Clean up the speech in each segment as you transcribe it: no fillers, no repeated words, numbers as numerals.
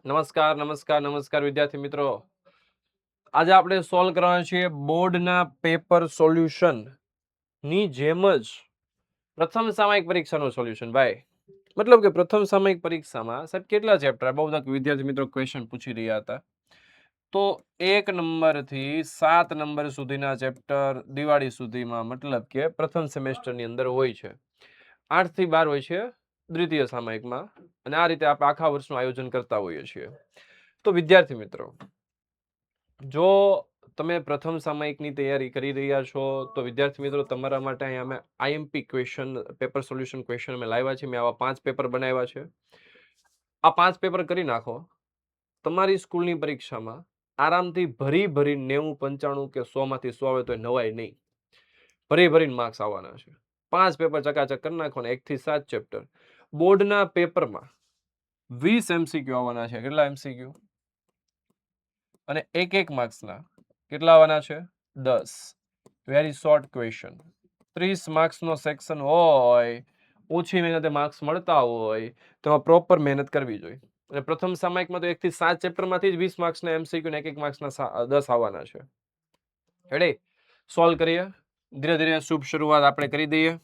નમસ્કાર નમસ્કાર નમસ્કાર વિદ્યાર્થી મિત્રો, આજે આપણે સોલ્વ કરવાના છીએ બોર્ડના પેપર સોલ્યુશન ની જેમ જ પ્રથમ સામયિક પરીક્ષાનું સોલ્યુશન. ભાઈ મતલબ કે પ્રથમ સામયિક પરીક્ષામાં સાહેબ કેટલા ચેપ્ટર, બહુ બધા વિદ્યાર્થી મિત્રો ક્વેશ્ચન પૂછી રહ્યા હતા. તો 1 નંબરથી 7 નંબર સુધીના ચેપ્ટર દિવાળી સુધીમાં મતલબ કે પ્રથમ સેમેસ્ટરની અંદર હોય છે. 8 થી 12 હોય છે દ્વિતીય સામયિકમાં, અને આ રીતે આપણે આખા વર્ષનું આયોજન કરતા હોઈએ છીએ. તો વિદ્યાર્થી મિત્રો, જો તમે પ્રથમ સામયિકની તૈયારી કરી રહ્યા છો તો વિદ્યાર્થી મિત્રો તમારા માટે અહીંયા અમે IMP question, paper solution question અમે લાવ્યા છે. મેં આવા 5 પેપર બનાવ્યા છે. આ 5 પેપર કરી નાખો, તમારી સ્કૂલની પરીક્ષામાં આરામથી ભરી 90, 95 કે 100 માંથી 100 આવે તો નવાય નહીં. ભરીને માર્ક્સ આવવાના છે. 5 પેપર ચકાચક કરી નાખો ને 1 થી 7 ચેપ્ટર. બોર્ડના પેપરમાં 20 એમસીક્યુ આવવાના છે. કેટલા એમસીક્યુ? અને એક માર્ક્સના કેટલા આવવાના છે? 10. Very short question. 30 માર્ક્સનો સેક્શન હોય, ઓછી મહેનતે માર્ક્સ મળતા હોય તો પ્રોપર મહેનત કરવી જોઈએ. અને પ્રથમ સામયિકમાં તો 1 થી 7 ચેપ્ટરમાંથી જ 20 માર્ક્સના એમસીક્યુ ને 1 માર્ક્સના 10 આવવાના છે. રેડી? સોલ્વ કરીએ. ધીરે ધીરે શુભ શરૂઆત આપણે કરી દઈએ.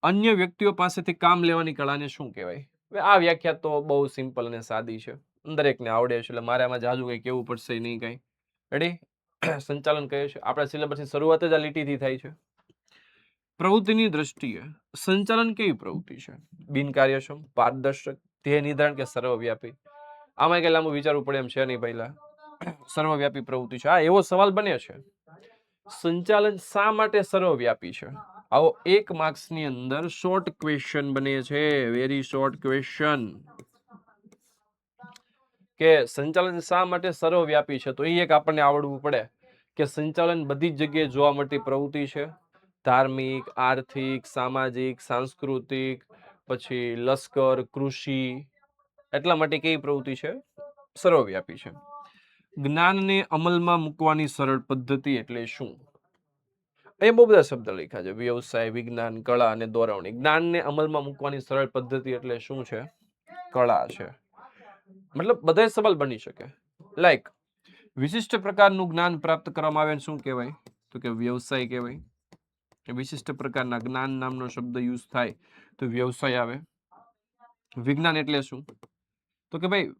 અન્ય વ્યક્તિઓ પાસેથી કામ લેવાની કળાને શું કહેવાય? આ વ્યાખ્યા તો બહુ સિમ્પલ અને સાદી છે, દરેકને આવડે છે, એટલે મારે આમાં જાજુ કંઈ કેવું પડશે નહીં કંઈ. રેડી? સંચાલન કહે છે, આપણા સિલેબસની શરૂઆત જ આ લીટીથી થાય છે. પ્રવૃત્તિની દ્રષ્ટિએ સંચાલન કેવી પ્રવૃત્તિ છે? બિનકાર્યક્ષમ, પારદર્શક, ધ્યેય નિર્ધારણ કે સર્વવ્યાપી? આમાં કઈ લાંબુ વિચારવું પડે એમ છે નહીં પહેલા. સર્વવ્યાપી પ્રવૃત્તિ છે. આ એવો સવાલ બને છે, સંચાલન શા માટે સર્વવ્યાપી છે? આવો 1 માર્ક્સની અંદર શોર્ટ ક્વેશ્ચન બને છે, વેરી શોર્ટ ક્વેશ્ચન, કે સંચાલન શા માટે સર્વવ્યાપી છે. તો એ એક આપણને આવડવું પડે કે સંચાલન બધી જ જગ્યાએ જોવા મળતી પ્રવૃત્તિ છે. ધાર્મિક, આર્થિક, સામાજિક, સાંસ્કૃતિક, પછી લશ્કર, કૃષિ, એટલા માટે કેવી પ્રવૃત્તિ છે? સર્વવ્યાપી છે. જ્ઞાનને અમલમાં મૂકવાની સરળ પદ્ધતિ એટલે શું? અહીંયા બહુ બધા શબ્દ લખ્યા છે: વ્યવસાય, વિજ્ઞાન, કળા અને દોરવણી. જ્ઞાનને અમલમાં મૂકવાની સરળ પદ્ધતિ એટલે શું છે? કળા છે. મતલબ બધા સવાલ બની શકે. લાઈક વિશિષ્ટ પ્રકારનું જ્ઞાન પ્રાપ્ત કરવામાં આવે શું કહેવાય? તો કે વ્યવસાય કહેવાય. વિશિષ્ટ પ્રકારના જ્ઞાન નામનો શબ્દ યુઝ થાય તો વ્યવસાય આવે. વિજ્ઞાન એટલે શું? તો કે ભાઈ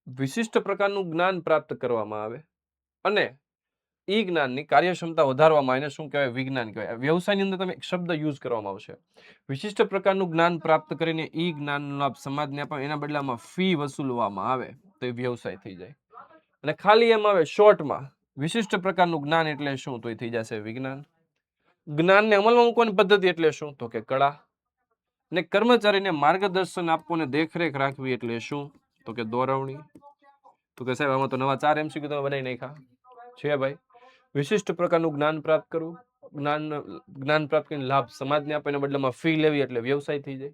વિશિષ્ટ પ્રકારનું જ્ઞાન પ્રાપ્ત કરવામાં આવે અને એ જ્ઞાનની કાર્યક્ષમતા વધારવામાં આવે શું કહેવાય? વિજ્ઞાન કહેવાય. વ્યવસાયની અંદર તમે એક શબ્દ યુઝ કરવામાં આવશે, વિશિષ્ટ પ્રકારનું જ્ઞાન પ્રાપ્ત કરીને એ જ્ઞાનનો લાભ સમાજને આપે, એના બદલામાં ફી વસૂલવામાં આવે તો એ વ્યવસાય થઈ જાય. અને ખાલી એમ આવે શોર્ટમાં વિશિષ્ટ પ્રકારનું જ્ઞાન એટલે શું? તો એ થઈ જશે વિજ્ઞાન. જ્ઞાનને અમલમાં મૂકવાની પદ્ધતિ એટલે શું? તો કે કળા. ને કર્મચારીને માર્ગદર્શન આપવું અને દેખરેખ રાખવી એટલે શું? તો કે દોરવણી. તો કે સાહેબ આમાં તો નવા 4 એમસીક્યુ તમે બનાવી નાખ્યા છે ભાઈ. વિશિષ્ટ પ્રકારનું જ્ઞાન પ્રાપ્ત કરવું, જ્ઞાન પ્રાપ્ત કરીને લાભ સમાજને આપે, એના બદલામાં ફી લેવી એટલે વ્યવસાય થઈ જાય.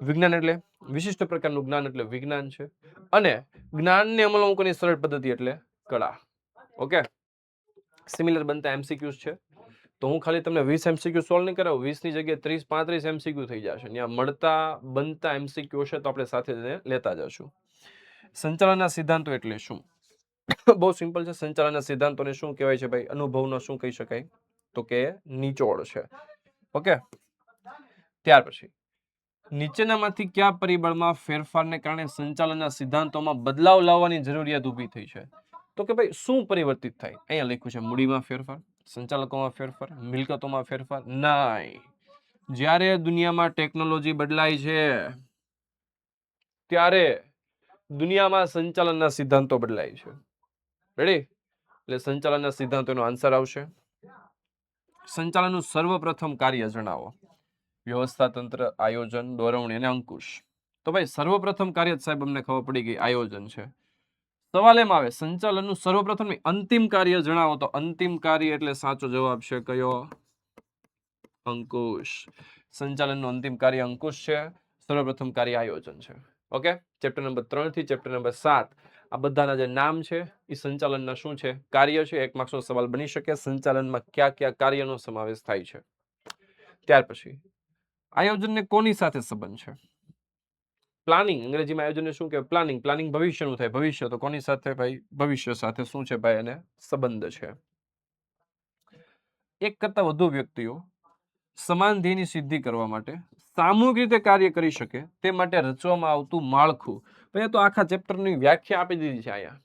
વિજ્ઞાન એટલે વિશિષ્ટ પ્રકારનું જ્ઞાન એટલે વિજ્ઞાન છે, અને જ્ઞાનને અમલમાં મૂકવાની સરળ પદ્ધતિ એટલે કળા. ઓકે, સિમિલર બનતા એમસીક્યુઝ છે. તો હું ખાલી તમને 20 એમસીક્યુ સોલ્વ નહીં કરાવું, 20 ની જગ્યાએ 30-35 એમસીક્યુ થઈ જશે. ત્યાં મળતા બનતા એમસીક્યુ હશે તો આપણે સાથે લેતા જશું. સંચાલનના સિદ્ધાંતો એટલે શું? બહુ સિમ્પલ છે. સંચાલનના સિદ્ધાંતોને શું કહેવાય છે ભાઈ? અનુભવનો શું કહી શકાય? તો કે નિચોડ છે. ઓકે, ત્યાર પછી નીચેનામાંથી કયા પરિબળમાં ફેરફારને કારણે સંચાલનના સિદ્ધાંતોમાં બદલાવ લાવવાની જરૂરિયાત ઊભી થઈ છે? તો કે ભાઈ શું પરિવર્તિત થાય? અહીંયા લખ્યું છે મૂડીમાં ફેરફાર, સંચાલકોમાં ફેરફાર, મિલકતોમાં ફેરફાર. નહીં, જ્યારે દુનિયામાં ટેકનોલોજી બદલાય છે ત્યારે દુનિયામાં સંચાલનના સિદ્ધાંતો બદલાય છે. રેડી? એટલે સંચાલનના સિદ્ધાંતોનો આન્સર આવશે. સંચાલનનું સર્વપ્રથમ કાર્ય જણાવો. વ્યવસ્થા તંત્ર, આયોજન, દોરવણી અને અંકુશ. તો ભાઈ સર્વપ્રથમ કાર્ય સાહેબ અમને ખબર પડી ગઈ, આયોજન છે. સવાલ એમ આવે સંચાલનનું સર્વપ્રથમ અંતિમ કાર્ય જણાવો, તો અંતિમ કાર્ય એટલે સાચો જવાબ છે કયો? અંકુશ. સંચાલનનું અંતિમ કાર્ય અંકુશ છે, સર્વપ્રથમ કાર્ય આયોજન છે. ઓકે, ચેપ્ટર નંબર 3 થી ચેપ્ટર નંબર 7 આ બધાના જે નામ છે એ સંચાલનના શું છે? કાર્ય છે. 1 માર્ક્સનો સવાલ બની શકે, સંચાલનમાં કયા કયા કાર્યનો સમાવેશ થાય છે. ત્યાર પછી આયોજનને કોની સાથે સંબંધ છે? પ્લાનિંગ, અંગ્રેજીમાં આયોજનને શું કહેવાય? પ્લાનિંગ. પ્લાનિંગ ભવિષ્યનું થાય. ભવિષ્ય તો કોની સાથે ભાઈ? ભવિષ્ય સાથે શું છે ભાઈ? એને સંબંધ છે. એક કરતા વધુ વ્યક્તિઓ સમાન ધ્યેયની સિદ્ધિ કરવા માટે સામૂહિક રીતે કાર્ય કરી શકે તે માટે રચવામાં આવતું માળખું. ભાઈ તો આખા ચેપ્ટરની વ્યાખ્યા આપી દીધી છે અહીંયા.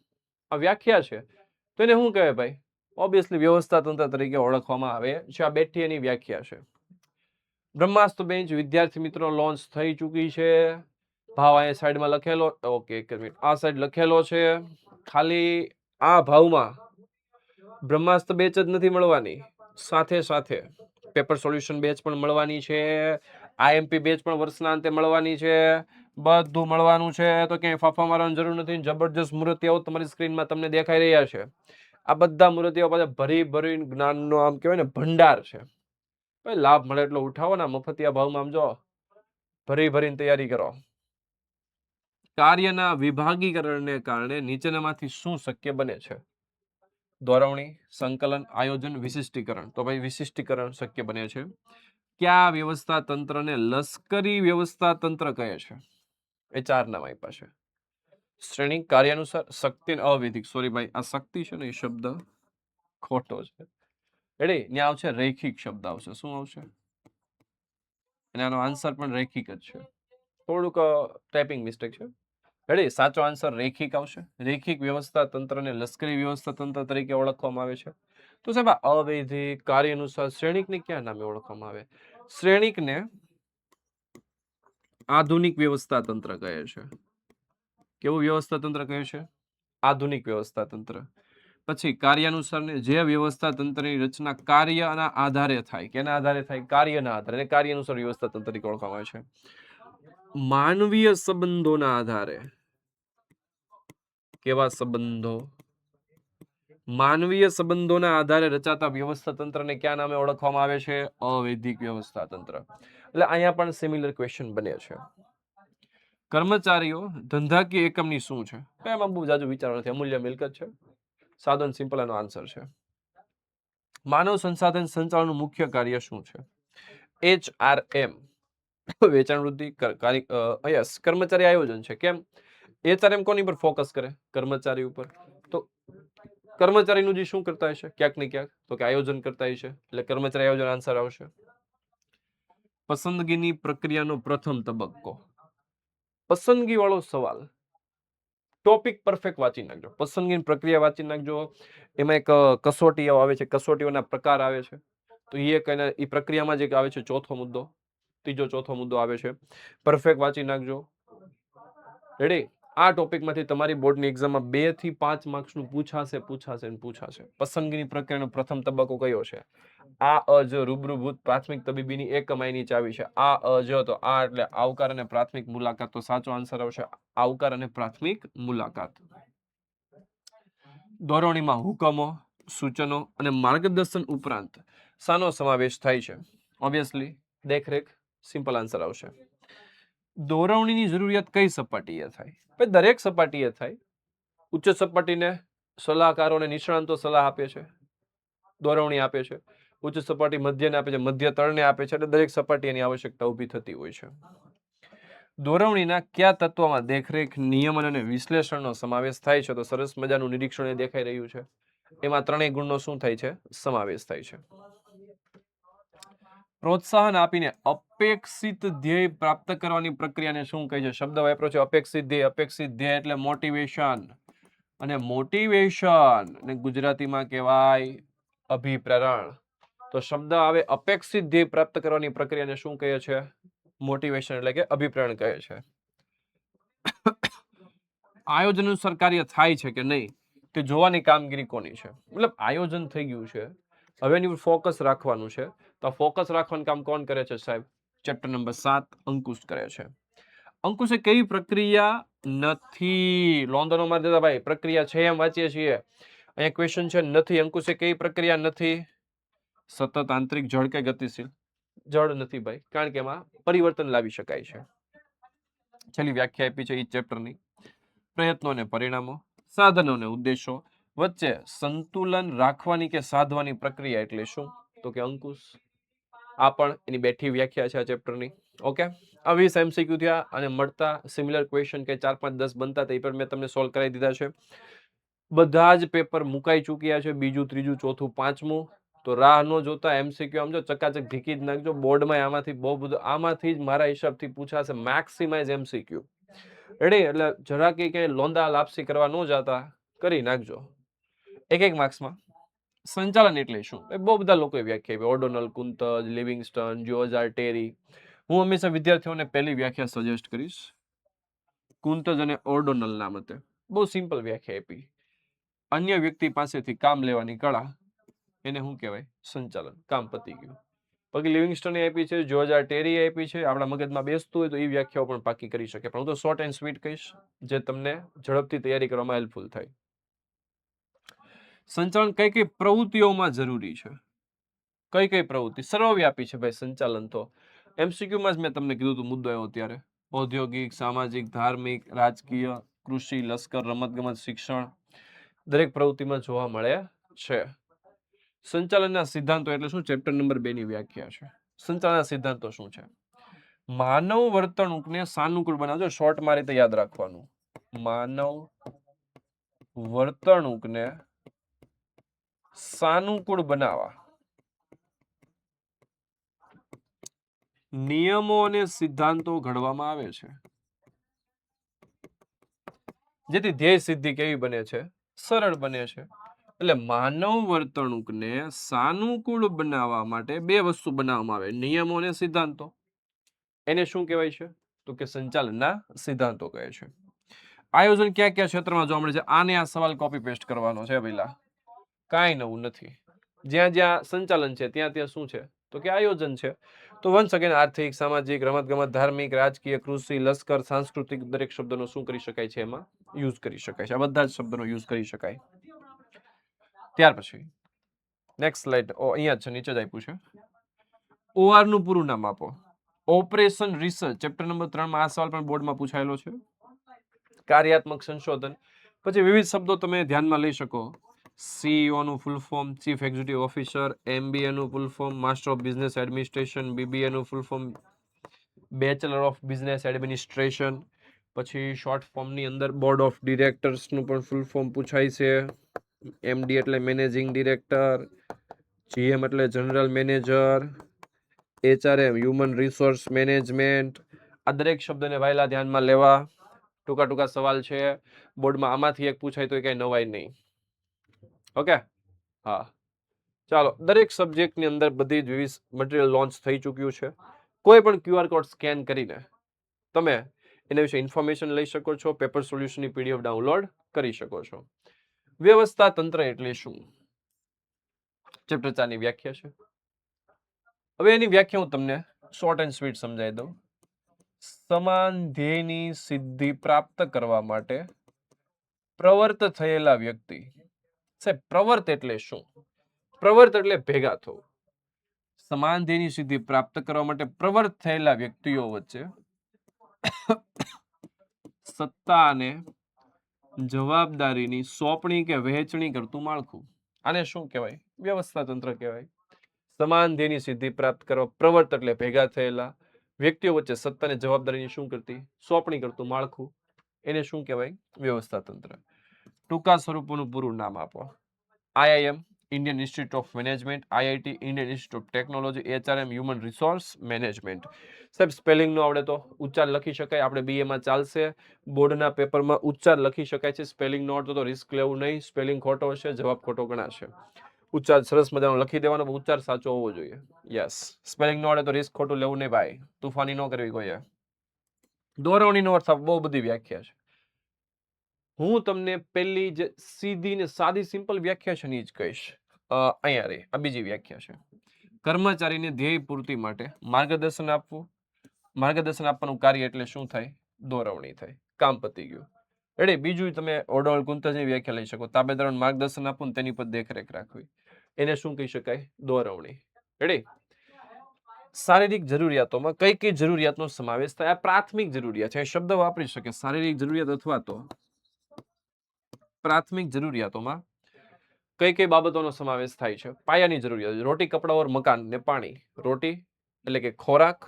આ વ્યાખ્યા છે તો એને શું કહેવાય ભાઈ? ઓબ્વિયસલી વ્યવસ્થા તંત્ર તરીકે ઓળખવામાં આવે છે. આ બેઠી એની વ્યાખ્યા છે. બ્રહ્માસ્ત્ર બેન્ચ વિદ્યાર્થી મિત્રો લોન્ચ થઈ ચૂકી છે. ભાવ અહીંયા સાઈડમાં લખેલો. ઓકે, એક મિનિટ. આ સાઈડ લખેલો છે. ખાલી આ ભાવમાં બ્રહ્માસ્ત્ર બેચ જ નથી મળવાની, સાથે સાથે પેપર સોલ્યુશન બેચ પણ મળવાની છે. આઈએમપી બેચ પણ વર્ષના અંતે મળવાની છે. બધું મળવાનું છે. તો ક્યાંય ફાફા મારવાની જરૂર નથી. જબરજસ્ત મૂર્તિઓ તમારી સ્ક્રીનમાં તમને દેખાઈ રહ્યા છે. આ બધા મૂર્તિઓ પાછા ભરી ભરીને જ્ઞાનનો આમ કહેવાય ને ભંડાર છે. ભાઈ લાભ મળે એટલો ઉઠાવો ને, મફતિયા ભાવમાં આમ જો ભરી ભરીને તૈયારી કરો. કાર્યના વિભાગીકરણને કારણે નીચેનામાંથી શું શક્ય બને છે? દોરવણી, સંકલન, આયોજન, વિશિષ્ટીકરણ. તો ભાઈ વિશિષ્ટીકરણ શક્ય બને છે. કયા વ્યવસ્થા તંત્રને લશ્કરી વ્યવસ્થા તંત્ર કહે છે? એ 4 નામ આપ્યા છે. શ્રેણી, કાર્યાનુસાર, શક્તિ અને અવૈધિક. સોરી ભાઈ, આ શક્તિ છે ને એ શબ્દ ખોટો છે. રેડી? ત્યાં આવશે રૈખિક શબ્દ આવશે. શું આવશે? અને આનો આન્સર પણ રૈખિક જ છે. થોડુંક ટાઈપિંગ મિસ્ટેક છે. રેડી? સાચો આન્સર રૈખિક આવશે. રૈખિક વ્યવસ્થા તંત્રને લશ્કરી વ્યવસ્થા તંત્ર તરીકે ઓળખવામાં આવે છે. તો સાહેબ અવૈધિક, કાર્યાનુસાર, શ્રેણિકને કયા નામે ઓળખવામાં આવે? શ્રેણિકને આધુનિક વ્યવસ્થા તંત્ર કહે છે. કેવું વ્યવસ્થા તંત્ર કહે છે? આધુનિક વ્યવસ્થા તંત્ર. પછી કાર્યાનુસારને જે વ્યવસ્થા તંત્રની રચના કાર્યના આધારે થાય. કેના આધારે થાય? કાર્યના આધારે. અને કાર્યાનુસાર વ્યવસ્થા તંત્ર તરીકે ઓળખવામાં આવે છે. માનવીય સંબંધોના આધારે. કેવા સંબંધો? માનવીય સંબંધોના આધારે રચાતા વ્યવસ્થા તંત્રને કયા નામે ઓળખવામાં આવે છે? અવૈધિક વ્યવસ્થા તંત્ર. એટલે અહીંયા પણ સિમિલર ક્વેશ્ચન બને છે. કર્મચારીઓ ધંધાકીય એકમની શું છે? એમાં બહુ જાજુ વિચારવાનું નથી. અમૂલ્ય મિલકત છે. સાદો અને સિમ્પલ એનો આન્સર છે. માનવ સંસાધન સંચાલનનું મુખ્ય કાર્ય શું છે? HRM. વેચાણ વૃદ્ધિ, કર્મચારી આયોજન છે. કેમ? HRM કોની પર ફોકસ કરે? કર્મચારી ઉપર. તો કર્મચારીનું જે શું કરતા હશે? ક્યાંક ને ક્યાંક તો કે આયોજન કરતા હશે. એટલે કર્મચારી આયોજન આન્સર આવશે. પસંદગીની પ્રક્રિયાનો પ્રથમ તબક્કો. પસંદગી વાળો સવાલ. ટોપિક પરફેક્ટ વાંચી નાખજો. પસંદગીની પ્રક્રિયા વાંચી નાખજો. એમાં એક કસોટીઓ આવે છે. કસોટીઓના પ્રકાર આવે છે. તો એ પ્રક્રિયામાં જે આવે છે ચોથો મુદ્દો, ત્રીજો ચોથો મુદ્દો આવે છે. પરફેક્ટ વાંચી નાખજો. રેડી? આ ટોપિકમાંથી તમારી બોર્ડની એક્ઝામમાં 2 થી 5 માર્ક્સનું પૂછાશે. પસંદગીની પ્રક્રિયાનો પ્રથમ તબક્કો કયો છે? આ અજ રૂબરૂભૂત પ્રાથમિક તબીબીની એક કમાઈની ચાવી છે. આ અજ તો આ એટલે આવકાર અને પ્રાથમિક મુલાકાત. તો સાચો આન્સર આવશે આવકાર અને પ્રાથમિક મુલાકાત. દોરવણીમાં હુકમો, સૂચનો અને માર્ગદર્શન ઉપરાંત શાનો સમાવેશ થાય છે? ઓબ્વિયસલી દેખરેખ. સિમ્પલ આન્સર આવશે. દોરવણીની જરૂરિયાત કઈ સપાટીએ થાય? ભાઈ દરેક સપાટીએ થાય. ઉચ્ચ સપાટીને સલાહકારોને નિષ્ણાંતો સલાહ આપે છે, દોરવણી આપે છે. ઉચ્ચ સપાટી મધ્યને આપે છે, મધ્ય તળને આપે છે. એટલે દરેક સપાટી એની આવશ્યકતા ઊભી થતી હોય છે. દોરવણીના કયા તત્વમાં દેખરેખ, નિયમન અને વિશ્લેષણનો સમાવેશ થાય છે? તો સરસ મજાનું નિરીક્ષણ એ દેખાઈ રહ્યું છે. એમાં ત્રણેય ગુણનો શું થાય છે? સમાવેશ થાય છે. પ્રોત્સાહન આપીને અપેક્ષિત ધ્યેય પ્રાપ્ત કરવાની પ્રક્રિયાને શું કહે છે? શબ્દ વાપર્યો છે અપેક્ષિત ધ્યેય. અપેક્ષિત ધ્યેય એટલે મોટિવેશન. અને મોટિવેશન ને ગુજરાતીમાં કહેવાય અભિપ્રેરણ. તો શબ્દ આવે અપેક્ષિત ધ્યેય પ્રાપ્ત કરવાની પ્રક્રિયાને શું કહે છે? મોટિવેશન એટલે કે અભિપ્રેરણ કહે છે. આયોજન અનુસાર કાર્ય થાય છે કે નહીં તે જોવાની કામગીરી કોની છે? મતલબ આયોજન થઈ ગયું છે, હવે એની ફોકસ રાખવાનું છે. તો ફોકસ રાખવાનું કામ કોણ કરે છે સાહેબ? ચેપ્ટર નંબર 7 અંકુશ કરે છે. અંકુશે કેવી પ્રક્રિયા નથી? લોંધનો મારી દેતા ભાઈ. પ્રક્રિયા છે એમ વાંચીએ છીએ. અહીંયા ક્વેશ્ચન છે નથી. અંકુશે કેવી પ્રક્રિયા નથી? સતત, આંતરિક, જળ કે ગતિશીલ? જળ નથી ભાઈ, કારણ કે એમાં પરિવર્તન લાવી શકાય છે. છેલ્લી વ્યાખ્યા આપી છે એ ચેપ્ટરની. પ્રયત્નો અને પરિણામો, સાધનો અને ઉદ્દેશો વચ્ચે સંતુલન રાખવાની કે સાધવાની પ્રક્રિયા એટલે શું? તો કે અંકુશ. આ પણ એની બેઠી વ્યાખ્યા છે આ ચેપ્ટરની. ઓકે, આ 20 MCQ થયા અને મળતા સિમિલર ક્વેશ્ચન કે 4 5 10 બનતા તે પણ મેં તમને સોલ્વ કરાવી દીધા છે. બધા જ પેપર મુકાઈ ચૂક્યા છે, બીજું ત્રીજું ચોથું પાંચમું. તો રાહ ન જોતા MCQ આમ જો ચકાચક ઢીકી જ નાખજો. બોર્ડમાં આમાંથી બહુ બધું, આમાંથી જ મારા હિસાબથી પૂછાશે મેક્સિમાઇઝ MCQ. રેડી? એટલે જરા કે લોંદા લાપસી કરવા ન જાતા, કરી નાખજો એક માર્ક્સમાં. સંચાલન એટલે શું? એ બહુ બધા લોકોએ વ્યાખ્યા આપી. ઓર્ડોનલ, કુંતજ, લિવિંગસ્ટન, જ્યોર્જ ટેરી. હું હંમેશા વિદ્યાર્થીઓને પહેલી વ્યાખ્યા સજેસ્ટ કરીશ, કુંતજ અને ઓર્ડોનલ ના મતે. બહુ સિમ્પલ વ્યાખ્યા આપી. અન્ય વ્યક્તિ પાસેથી કામ લેવાની કળા, એને શું કહેવાય? સંચાલન. કામ પતી ગયું. બાકી લિવિંગસ્ટને આપી છે, જ્યોર્જ ટેરી આપી છે. આપણા મગજમાં બેસતું હોય તો એ વ્યાખ્યાઓ પણ પાકી કરી શકે. પણ હું તો શોર્ટ એન્ડ સ્વીટ કહીશ, જે તમને ઝડપથી તૈયારી કરવામાં હેલ્પફુલ થાય. સંચાલન કઈ કઈ પ્રવૃત્તિઓમાં જરૂરી છે? કઈ કઈ પ્રવૃત્તિ? સર્વવ્યાપી છે ભાઈ સંચાલન તો. MCQમાં જ મેં તમને કીધું હતું, મુદ્દો આવ્યો ત્યારે. ઔદ્યોગિક, સામાજિક, ધાર્મિક, રાજકીય, કૃષિ, લશ્કર, રમતગમત, શિક્ષણ, દરેક પ્રવૃત્તિમાં જોવા મળે છે. સંચાલનના સિદ્ધાંતો એટલે શું? ચેપ્ટર નંબર 2 ની વ્યાખ્યા છે. સંચાલનના સિદ્ધાંતો શું છે? માનવ વર્તણૂકને સાનુકૂળ બનાવજો. શોર્ટમાં રીતે યાદ રાખવાનું. માનવ વર્તણૂકને સાનુકૂળ બનાવવા નિયમો અને સિદ્ધાંતો ઘડવામાં આવે છે, જેથી ધ્યેય સિદ્ધિ કેવી બને છે? સરળ બને છે. એટલે માનવ વર્તણૂકને સાનુકૂળ બનાવવા માટે બે વસ્તુ બનાવવામાં આવે, નિયમો અને સિદ્ધાંતો. એને શું કહેવાય છે? તો કે સંચાલનના સિદ્ધાંતો કહે છે. આયોજન ક્યાં ક્યાં ક્ષેત્રમાં જોવા મળે છે? આને આ સવાલ કોપી પેસ્ટ કરવાનો છે પેલા. કાંઈ નવું નથી. જ્યાં જ્યાં સંચાલન છે ત્યાં ત્યાં શું છે? તો કે આયોજન છે. તો વન્સ અગેન આર્થિક, સામાજિક, રમતગમત, ધાર્મિક, રાજકીય, કૃષિ, લશ્કર, સાંસ્કૃતિક, દરેક શબ્દનો શું કરી શકાય છે? એમાં યુઝ કરી શકાય છે. આ બધા જ શબ્દનો યુઝ કરી શકાય. ત્યાર પછી નેક્સ્ટ સ્લાઇડ અહીંયા છે, નીચે જ આપ્યું છે. OR નું પૂરું નામ આપો. ઓપરેશન રિસર્ચ, ચેપ્ટર નંબર 3 માં આ સવાલ પણ બોર્ડમાં પૂછાયેલો છે. કાર્યાત્મક સંશોધન. પછી વિવિધ શબ્દો તમે ધ્યાનમાં લઈ શકો. CEO નું full form chief executive officer, MBA નું full form master of business administration, BBA નું full form bachelor of business administration. પછી શોર્ટ ફોર્મની અંદર બોર્ડ ઓફ ડિરેક્ટર્સ નું પણ ફૂલ ફોર્મ પૂછાય છે. MD એટલે મેનેજિંગ ડિરેક્ટર, GM એટલે general manager, HRM human resource management. આ દરેક શબ્દને વાયલા ધ્યાનમાં લેવા. ટૂંકા ટૂંકા સવાલ છે બોર્ડમાં, આમાંથી એક પૂછાય તો કઈ નવાય નહીં. ઓકે, હા ચાલો. દરેક સબ્જેક્ટની અંદર બધી જ વિવિધ મટીરિયલ લોન્ચ થઈ ચૂક્યું છે. કોઈ પણ QR કોડ સ્કેન કરીને તમે એના વિશે ઇન્ફોર્મેશન લઈ શકો છો. પેપર સોલ્યુશનની PDF ડાઉનલોડ કરી શકો છો. વ્યવસ્થા તંત્ર એટલે શું? ચેપ્ટર 4 ની વ્યાખ્યા છે. હવે એની વ્યાખ્યા હું તમને શોર્ટ એન્ડ સ્વીટ સમજાવી દઉં. સમાન ધ્યેયની સિદ્ધિ પ્રાપ્ત કરવા માટે પ્રવર્ત થયેલા વ્યક્તિ. સાહેબ પ્રવર્ત એટલે શું? પ્રવર્ત એટલે ભેગા થવું. સમાન ધ્યેયની સિદ્ધિ પ્રાપ્ત કરવા માટે પ્રવર્ત થયેલા વ્યક્તિઓ વચ્ચે સત્તા અને જવાબદારીની સોંપણી કે વહેંચણી કરતું માળખું. આને શું કહેવાય? વ્યવસ્થા તંત્ર કહેવાય. સમાન ધ્યેયની સિદ્ધિ પ્રાપ્ત કરવા પ્રવર્ત એટલે ભેગા થયેલા વ્યક્તિઓ વચ્ચે સત્તા અને જવાબદારીની શું કરતી? સોંપણી કરતું માળખું. એને શું કહેવાય? વ્યવસ્થા તંત્ર. ટૂંકા સ્વરૂપોનું પૂરું નામ આપો. IIM Indian institute of management, IIT Indian institute of technology, HRM human resource management. સાહેબ સ્પેલિંગ નો આવડે તો ઉચ્ચાર લખી શકાય. આપણે BA માં ચાલશે. બોર્ડના પેપરમાં ઉચ્ચાર લખી શકાય છે. સ્પેલિંગ નો આવડતો તો રિસ્ક લેવું નહીં. સ્પેલિંગ ખોટો હશે, જવાબ ખોટો ગણાશે. ઉચ્ચાર સરસ મજાનો લખી દેવાનો, ઉચ્ચાર સાચો હોવો જોઈએ. યસ, સ્પેલિંગ નો આવડે તો રિસ્ક ખોટું લેવું નહીં ભાઈ. તુફાની ન કરવી કોઈએ. દોરવણીનો અર્થ બહુ બધી વ્યાખ્યા છે. હું તમને પેલી જે સીધી ને સાદી સિમ્પલ વ્યાખ્યા છે ને જ કહીશ. અહીંયા રહી આ બીજી વ્યાખ્યા છે. કર્મચારીને ધ્યેય પૂર્તિ માટે માર્ગદર્શન આપવું. માર્ગદર્શન આપવાનું કાર્ય એટલે શું થાય? દોરવણી થાય. કામ પતી ગયું. રેડી? બીજું તમે ઓર્ડોનલ કુંતજની વ્યાખ્યા લઈ શકો. તાબેદારોને માર્ગદર્શન આપવું, તેની પર દેખરેખ રાખવી. એને શું કહી શકાય? દોરવણી. રેડી? શારીરિક જરૂરિયાતોમાં કઈ કઈ જરૂરિયાતનો સમાવેશ થાય? આ પ્રાથમિક જરૂરિયાત છે. શબ્દ વાપરી શકે શારીરિક જરૂરિયાત અથવા તો પ્રાથમિક જરૂરિયાતોમાં કઈ કઈ બાબતોનો સમાવેશ થાય છે? પાયાની જરૂરિયાત, રોટી, કપડા ઓર મકાન ને પાણી. રોટી એટલે કે ખોરાક,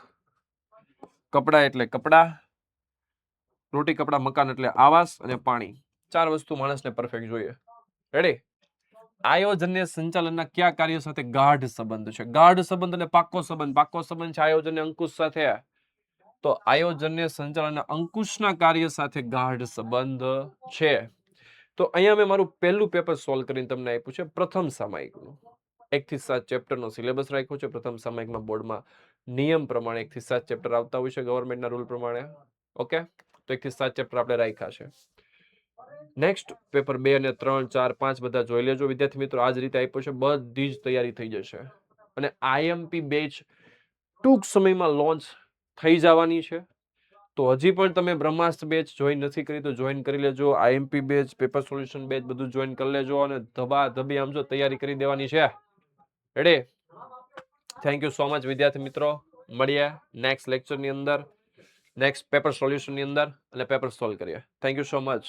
કપડા એટલે કપડા, રોટી કપડા મકાન એટલે આવાસ અને પાણી. 4 વસ્તુ માણસને પરફેક્ટ જોઈએ. રેડી? આયોજનને સંચાલનના કયા કાર્ય સાથે ગાઢ સંબંધ છે? ગાઢ સંબંધ એટલે પાક્કો સંબંધ. પાક્કો સંબંધ છે આયોજન અને અંકુશ સાથે. તો આયોજનને સંચાલનના અંકુશના કાર્ય સાથે ગાઢ સંબંધ છે. તો અહીંયા મેં મારું પહેલું પેપર સોલ્વ કરીને તમને આપ્યું છે પ્રથમ સામાયિકનું. 1 થી 7 ચેપ્ટરનો સિલેબસ રાખ્યો છે. પ્રથમ સામાયિકમાં બોર્ડમાં નિયમ પ્રમાણે 1 થી 7 ચેપ્ટર આવતા હોય છે ગવર્મેન્ટના રૂલ પ્રમાણે. ઓકે, તો 1 થી 7 ચેપ્ટર આપણે રાખ્યા છે. નેક્સ્ટ પેપર 2 અને 3, 4, 5 બધા જોઈ લેજો વિદ્યાર્થી મિત્રો. આ જ રીતે આપ્યો છે, બધી જ તૈયારી થઈ જશે. અને આઈએમપી બેચ ટૂંક સમયમાં લોન્ચ થઈ જવાની છે. તો હજી પણ તમે બ્રહ્માસ્ત્ર બેચ જોઈન નથી કરી તો જોઈન કરી લેજો. IMP batch, paper solution batch બધું જોઈન કરી લેજો અને ધબાધબી આમ જો તૈયારી કરી દેવાની છે. Ready? Thank you so much વિદ્યાર્થી મિત્રો. મળીએ નેક્સ્ટ લેક્ચરની અંદર, નેક્સ્ટ પેપર સોલ્યુશનની અંદર અને પેપર સોલ્વ કરીએ. Thank you so much.